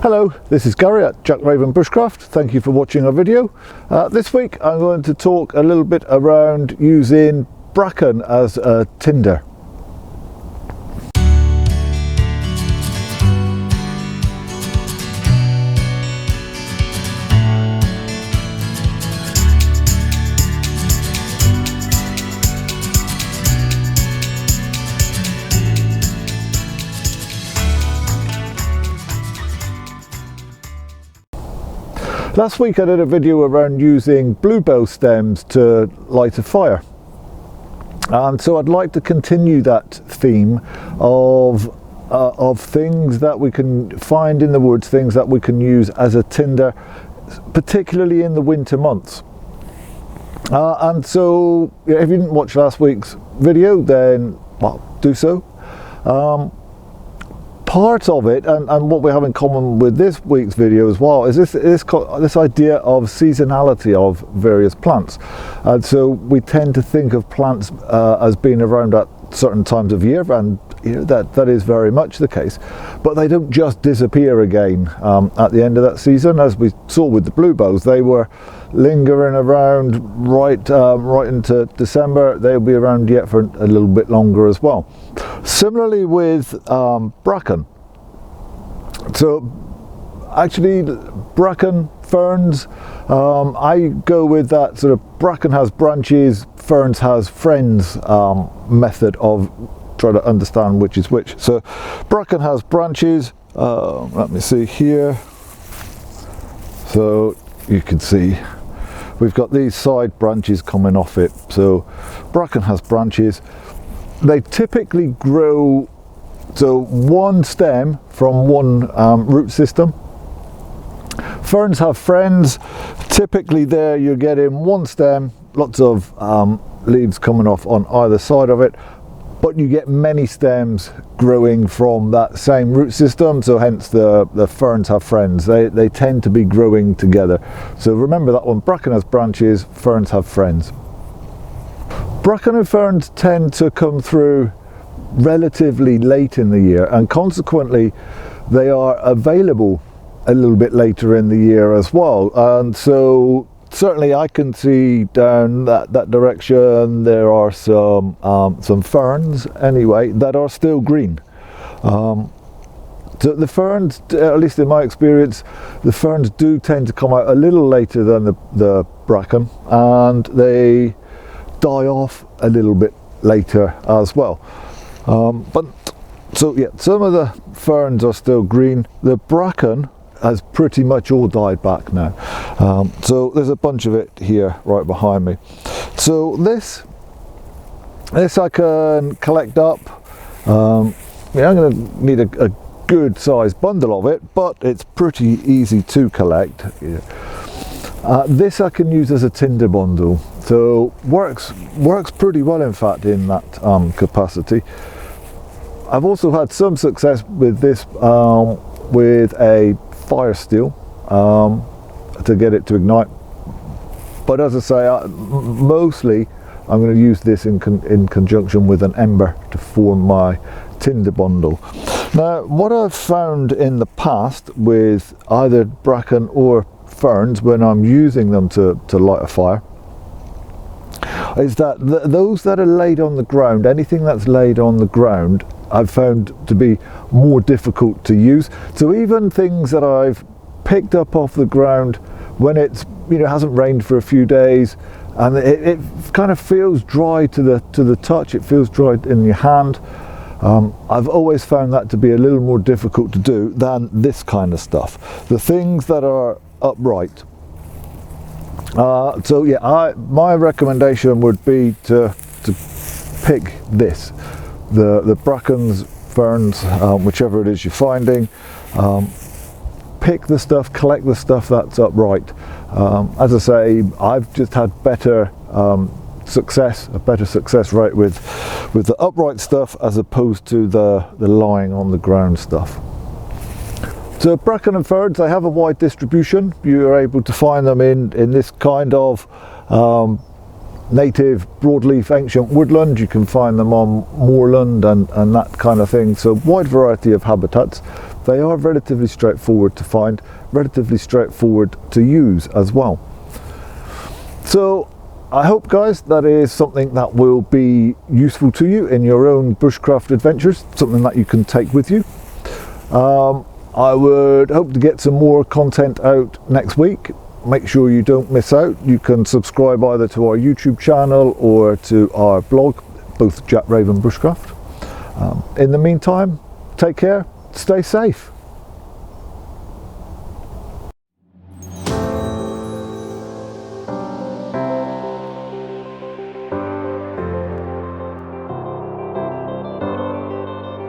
Hello, this is Gary at Jack Raven Bushcraft. Thank you for watching our video. This week I'm going to talk a little bit around using bracken as a tinder. Last week I did a video around using bluebell stems to light a fire, and so I'd like to continue that theme of things that we can find in the woods, things that we can use as a tinder, particularly in the winter months. And so if you didn't watch last week's video, then well, do so. Part of it, and what we have in common with this week's video as well, is this idea of seasonality of various plants. And so we tend to think of plants as being around at certain times of year, and that is very much the case. But they don't just disappear again at the end of that season. As we saw with the bluebells, they were lingering around right into December. They'll be around yet for a little bit longer as well. Similarly with bracken. So actually bracken, ferns, I go with that sort of bracken has branches, ferns has friends method of trying to understand which is which. So bracken has branches, let me see here, so you can see we've got these side branches coming off it. So bracken has branches. They typically grow, so one stem from one root system. Ferns have friends. Typically there you're getting one stem, lots of leaves coming off on either side of it, but you get many stems growing from that same root system, so hence the ferns have friends. They tend to be growing together. So remember that one, bracken has branches, ferns have friends. Bracken and ferns tend to come through relatively late in the year, and consequently they are available a little bit later in the year as well. And so certainly I can see down that direction there are some ferns anyway that are still green. So the ferns, at least in my experience, the ferns do tend to come out a little later than the bracken, and they die off a little bit later as well. But so yeah, some of the ferns are still green. The bracken has pretty much all died back now. So there's a bunch of it here right behind me. So this I can collect up. I'm going to need a good sized bundle of it, but it's pretty easy to collect. This I can use as a tinder bundle, so works pretty well in fact in that capacity. I've also had some success with this with a fire steel to get it to ignite, but as I say, mostly I'm going to use this in conjunction with an ember to form my tinder bundle. Now what I've found in the past with either bracken or ferns when I'm using them to light a fire is that those that are laid on the ground, anything that's laid on the ground, I've found to be more difficult to use. So even things that I've picked up off the ground when it's hasn't rained for a few days, and it kind of feels dry to the touch, it feels dry in your hand. I've always found that to be a little more difficult to do than this kind of stuff. The things that are upright. So yeah, my recommendation would be to pick this, the brackens, ferns, whichever it is you're finding. Pick the stuff, collect the stuff that's upright. As I say, I've just had a better success rate with the upright stuff as opposed to the lying on the ground stuff. So bracken and ferns, they have a wide distribution. You are able to find them in this kind of native broadleaf ancient woodland. You can find them on moorland and that kind of thing. So wide variety of habitats. They are relatively straightforward to find, relatively straightforward to use as well. So I hope, guys, that is something that will be useful to you in your own bushcraft adventures, something that you can take with you. I would hope to get some more content out next week. Make sure you don't miss out. You can subscribe either to our YouTube channel or to our blog, both Jack Raven Bushcraft. In the meantime, take care, stay safe.